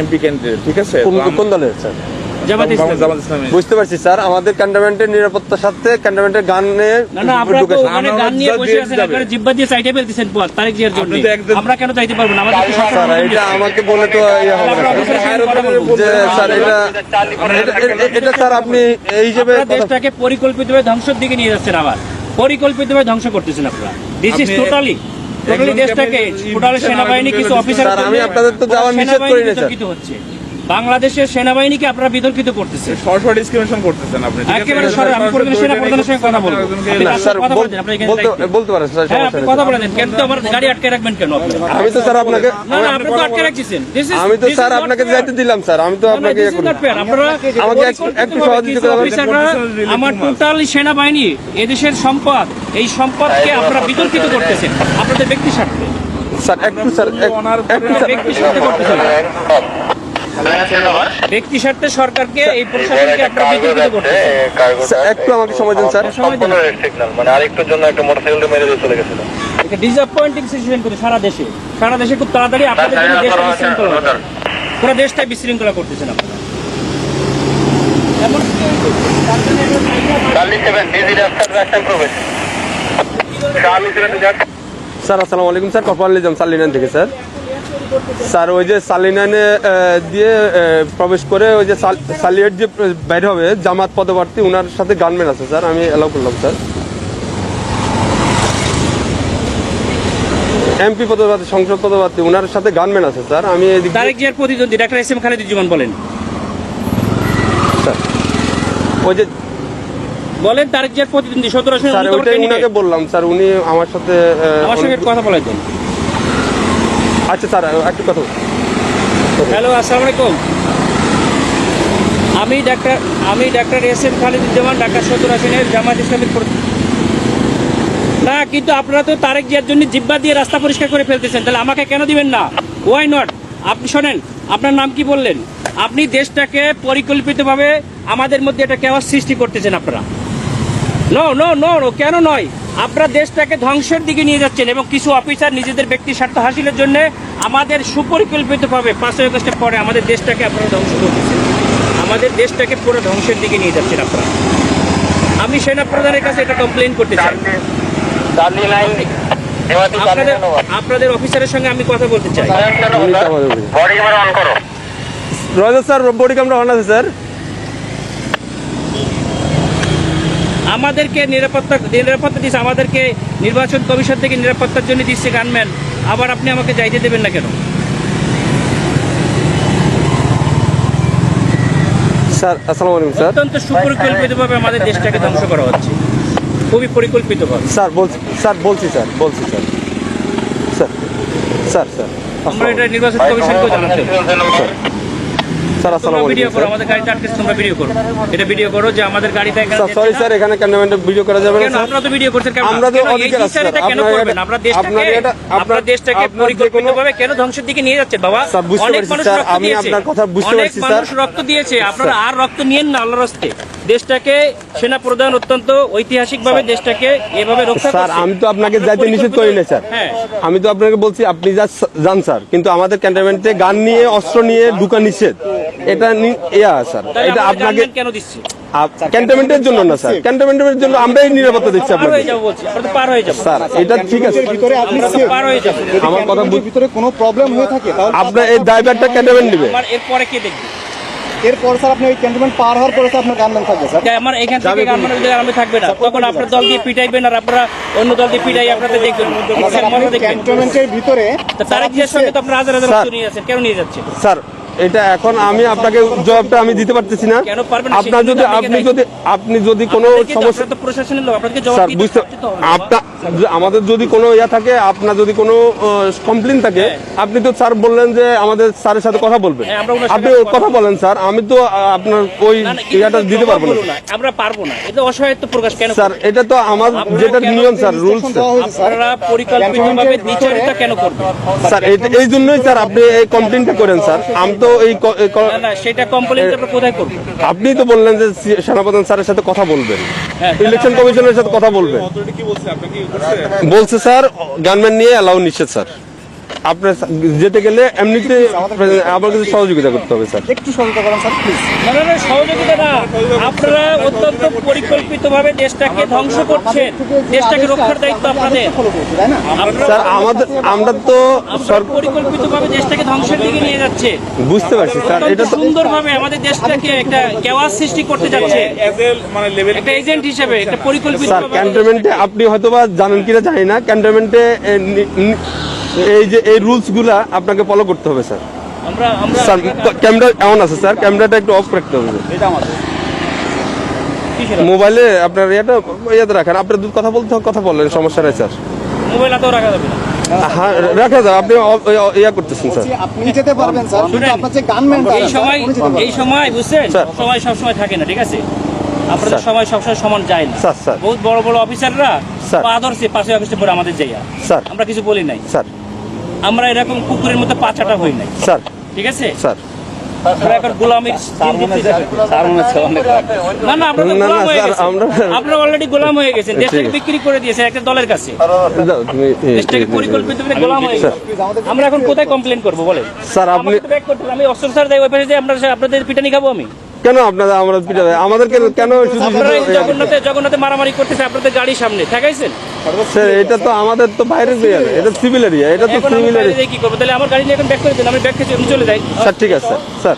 MP candidate, ঠিক আছে? কোন দলের স্যার? জামাত ইসলামী। বুঝতে পারছি স্যার, আমাদের ক্যান্টনমেন্টের নিরাপত্তার সাথে ক্যান্টনমেন্টের গানে না আপনারা তো ওখানে গান নিয়ে বসে আছেন, একবারে জিহ্বা দিয়ে চাইতে ফেলতেছেন পথ তারেক জিয়ার জন্য। আমরা কেন চাইতে পারবো না? আমাদের স্যার এটা আমাকে বলে তো ইয়ে হবে না যে স্যার এটা স্যার আপনি এই হিসেবে দেশটাকে পরিকল্পিতভাবে ধ্বংসের দিকে নিয়ে যাচ্ছেন, আবার পরিকল্পিতভাবে ধ্বংস করতেছেন আপনারা। দিস ইজ টোটালি দেশটাকে টোটালি সেনাবাহিনী কিছু অফিসার, আমি আপনাদের তো যাওয়ার নিষেধ করি না স্যার। হচ্ছে বাংলাদেশের সেনাবাহিনীকে আপনারা বিতর্কিত করতেছেন, সরাসরি ডিসক্রিমিনেশন করতেছেন আপনি। একেবারে সরাসরি। আমি কোন সেনা প্রধানের সঙ্গে কথা বলবো না স্যার, বলতে পারেন স্যার, হ্যাঁ আপনি কথা বলেন। কেন তো আমার গাড়ি আটকে রাখবেন কেন আপনি? আমি তো স্যার আপনাকে আপনি তো আটকে রাখছেন। আমি তো স্যার আপনাকে যাইতে দিলাম স্যার, আমি তো আপনাকে আপনারা আমাকে একটু সহযোগিতা অফিসাররা আমার টোটাল সেনাবাহিনী এদেশের সম্পদ, এই সম্পদকে আপনারা বিতর্কিত করতেছেন আপনাদের ব্যক্তি স্বার্থে। স্যার একটু স্যার ব্যক্তি স্বার্থে করতেছেন, ব্যক্তি স্বার্থে সরকারকে এই প্রশাসনকে আপনারা বিতর্কিত করতেছেন। একটু আমাকে সময় দিন স্যার। মানে আরেকটুর জন্য একটা মোটরসাইকেল মেরে দিয়ে চলে গেছিল। এটা ডিসঅ্যাপয়েন্টিং সিচুয়েশন করে সারা দেশে খুব তাড়াতাড়ি আপনাদের জন্য দেশটা বিশৃঙ্খলা হবে। পুরো দেশটাই বিশৃঙ্খলা করতেছেন আপনারা। এমন স্যার আসসালামু আলাইকুম স্যার, কপাল নিজাম সালিনান থেকে স্যার। স্যার ওই যে সালিনানে দিয়ে প্রবেশ করে ওই যে সালিয়েট যে বাইরে হবে জামাত পদপ্রার্থী, ওনার সাথে গানম্যান আছে স্যার, আমি অ্যালাউ করলাম স্যার। এমপি পদপ্রার্থী, সংসদ পদপ্রার্থী, ওনার সাথে গানম্যান আছে স্যার। আমি তারেক জিয়ার প্রতিদ্বন্দ্বী ডাক্তার এস এম খালেদুজ্জামান বলেন স্যার, ওই যে বলেন তারেক জিয়ার প্রতিদ্বন্দ্বী 17 আসনে স্যার ওইটাই উনাকে বললাম স্যার, উনি আমার সাথে কথা বলেছেন। আচ্ছা স্যার একটু কথা। হ্যালো আসসালামু আলাইকুম, আমি doctor S M Khaleduzzaman, Dhaka 17 আসনের জামাত ইসলামের না। কিন্তু আপনারা তো তারেক জিয়ার জন্য জিব্বা দিয়ে রাস্তা পরিষ্কার করে ফেলতেছেন, তাহলে আমাকে কেন দিবেন না? Why not? আপনি শোনেন, আপনার নাম কি বললেন? আপনি দেশটাকে পরিকল্পিতভাবে আমাদের মধ্যে একটা কেওয়াস সৃষ্টি করতেছেন আপনারা। নো নো নো নো, কেন নয়? আপনারা দেশটাকে ধ্বংসের দিকে নিয়ে যাচ্ছেন এবং কিছু অফিসার নিজেদের ব্যক্তি স্বার্থ হাসিলের জন্য আমাদের সুপরিকল্পিতভাবে 5 আগস্টের পরে আমাদের দেশটাকে আপনারা ধ্বংস করতেছেন, আমাদের দেশটাকে পুরো ধ্বংসের দিকে নিয়ে যাচ্ছেন আপনারা। আমি সেনা প্রধানের কাছে এটা কমপ্লেন করতে চাই। আপনাদের অফিসারের সঙ্গে আমি কথা বলতে চাই। রয়েছে স্যার, বডি ক্যামেরা অন আছে স্যার। আমাদেরকে নিরাপত্তা দিচ্ছে, আমাদেরকে নির্বাচন কমিশন থেকে নিরাপত্তার জন্য দিচ্ছে গানম্যান, আবার আপনি আমাকে যাইতে দেবেন না কেন? স্যার আসসালামু আলাইকুম স্যার। অত্যন্ত সুপরিকল্পিতভাবে আমাদের দেশটাকে ধ্বংস করা হচ্ছে, খুবই পরিকল্পিতভাবে। স্যার বলছি স্যার। আমরা এটা নির্বাচন কমিশনকে জানাতে স্যার আসসালামু আলাইকুম ভিডিও করো, আমাদের গাড়িতে আটকে তোমরা ভিডিও করো, এটা ভিডিও করো যে আমাদের গাড়িতে এখানে। স্যার সরি স্যার, এখানে ক্যামেরাম্যানে ভিডিও করা যাবে না স্যার। আপনারা তো ভিডিও করছেন কেন? আমরা তো অধিকার আছে স্যার। কেন করবেন? আপনারা দেশটাকে পরিকল্পিতভাবে কেন ধ্বংসের দিকে নিয়ে যাচ্ছেন বাবা? স্যার বুঝতে পারছি স্যার, আমি আপনার কথা বুঝতে পারছি স্যার। মানুষ রক্ত দিয়েছে, আপনারা আর রক্ত নিয়েন না আল্লাহর রাস্তে। দেশটাকে সেনা প্রধান অত্যন্ত ঐতিহাসিকভাবে দেশটাকে এভাবে রক্ষা করছে। স্যার আমি তো আপনাকে যাইতে নিষেধ করি না স্যার, আমি তো আপনাকে বলছি আপনি যান স্যার, কিন্তু আমাদের ক্যান্টনমেন্টে গান নিয়ে অস্ত্র নিয়ে ঢুকা নিষেধ। এটা স্যার, এটা আপনাকে কেন দিচ্ছি? ক্যান্টনমেন্টের জন্য না স্যার, ক্যান্টনমেন্টের জন্য আমরাই নিরাপত্তা দিচ্ছি আপনাকে স্যার। এটা ঠিক আছে, আমার কথা ভিতরে কোনো প্রবলেম হয়ে থাকে তাহলে আপনার এই ড্রাইভারটা ক্যান্টনমেন্ট নেবে। এরপরে কে দেখবে? এরপর স্যার আপনি ওই ক্যান্টনমেন্ট পার হওয়ার পরে আপনার গানম্যান থাকবে স্যার। আমার এখান থেকে গানম্যানের আমি থাকবে না, তখন আপনার দল দিয়ে পিটাইবেন আর আপনারা অন্য দল দিয়ে পিটাই আপনাদের দেখবেন। ক্যান্টনমেন্টের ভিতরে তারেক জিয়ার সঙ্গে তো আপনারা হাজার হাজার লোক নিয়ে যাচ্ছেন, কেন নিয়ে যাচ্ছেন স্যার? এটা এখন আমি আপনাকে জবাবটা আমি দিতে পারতেছি না। আপনার যদি আপনি যদি কোনো সমস্যা, তো প্রশাসনের লোক আপনাদেরকে জবাব স্যার দিতে বুঝতে আপনার আমাদের যদি কোনো থাকে, আপনার যদি কোনো কমপ্লেন থাকে, আপনি তো স্যার বললেন যে আমাদের স্যারের সাথে কথা বলবেন, আপনি কথা বলেন স্যার। আমি তো আপনার ওই ইয়াটা দিতে পারবো না, আমরা পারবো না। এটা অসহায়ত্ব প্রকাশ কেন স্যার? এটা তো আমার যেটা নিয়ম স্যার, রুলস। আপনারা পরিকল্পিতভাবে দ্বিচারিতা কেন করবেন স্যার? এই জন্যই স্যার আপনি এই কমপ্লেনটা করেন স্যার। আমি তো এই না, সেটা কমপ্লেইন আমরা কোথায় করব? আপনি তো বললেন যে সেনাপ্রধান স্যারের সাথে কথা বলবেন, ইলেকশন কমিশনের সাথে কথা বলবেন। বলছে স্যার গানম্যান নিয়ে অ্যালাউ নিষেধ স্যার। আপনার যেতে গেলে এমনিতে আমার কাছে সহযোগিতা করতে হবে স্যার। একটু সহযোগিতা করেন স্যার প্লিজ। না না না, সহযোগিতা না, আপনারা অত্যন্ত পরিকল্পিতভাবে দেশটাকে ধ্বংস করছেন, দেশটাকে রক্ষার দায়িত্ব আপনাদের। ফলো করছি তাই না? স্যার আমরা তো আপনারা পরিকল্পিতভাবে দেশটাকে ধ্বংসের দিকে নিয়ে যাচ্ছে, বুঝতে পারছি স্যার, এটা তো সুন্দরভাবে আমাদের দেশটাকে একটা কেওয়াস সৃষ্টি করতে যাচ্ছে মানে লেভেল একটা এজেন্ট হিসেবে, একটা পরিকল্পিত স্যার ক্যান্টনমেন্টে আপনি হয়তোবা জানেন কিনা জানি না, ক্যান্টনমেন্টে এই যে এই রুলস গুলা আপনাকে ফলো করতে হবে স্যার। আমরা আমরা স্যার ক্যামেরা এমন আছে স্যার, ক্যামেরাটা একটু অফ রাখতে হবে কিসের? মোবাইলে আপনার ইয়াতে রাখেন, আপনার কথা বলতে কথা বললেন, সমস্যা নাই স্যার। মোবাইল হাতেও রাখা যাবে না। হ্যাঁ রাখা যাবে, আপনি ইয়া করতেছেন স্যার। বলছি, আপনি যেতে পারবেন স্যার, কিন্তু শুনেন, আপনার যে গানম্যানটা এই সময় বুঝছেন, স্যার। সময় সবসময় থাকে না, ঠিক আছে? আপনাদের সময় সবসময় সমান যায় না। Sir, sir. বহুত বড় বড় অফিসাররা স্যার। আদর্শে 5 আগস্টে পরে আমাদের যাইয়া, স্যার। আমরা কিছু বলি নাই, স্যার আমরা এরকম কুকুরের মতো পাচাটা হই নাই, স্যার ঠিক আছে? স্যার আমরা এখন গোলামির না না, আপনারা তো না, না, গোলাম হয়ে স্যার, গেছেন। আমরা- আপনারা অলরেডি গোলাম হয়ে গেছেন, ঠিক দেশটাকে আছে। বিক্রি করে দিয়েছেন একটা দলের কাছে, যাও, তুমি দেশটাকে পরিকল্পিতভাবে গোলাম হয়ে গেছে। আমরা এখন কোথায় কমপ্লেন করবো বলেন? স্যার আপনি আমাকে তো back করতে হবে। আমি অস্ত্র স্যার দেয় ওই পাশে যে আপনাদের পিটানি খাবো আমি? কেন আপনারা আমরা পিটাবে আমাদেরকে কেন শুধু আপনারা এই জগন্নাথে মারামারি করতেছে আপনাদের গাড়ির সামনে ঠেকাইছেন। স্যার এটা তো আমাদের তো বাইরের এরিয়া, এটা সিভিল এরিয়া, এটা তো এখন আমি সিভিল বাইরে এরিয়া। যেয়ে কি করবো? তাহলে আমার গাড়ি নিয়ে এখন ব্যাক করে দেন, আমি ব্যাক খেয়ে চলে যাই। স্যার ঠিক আছে স্যার।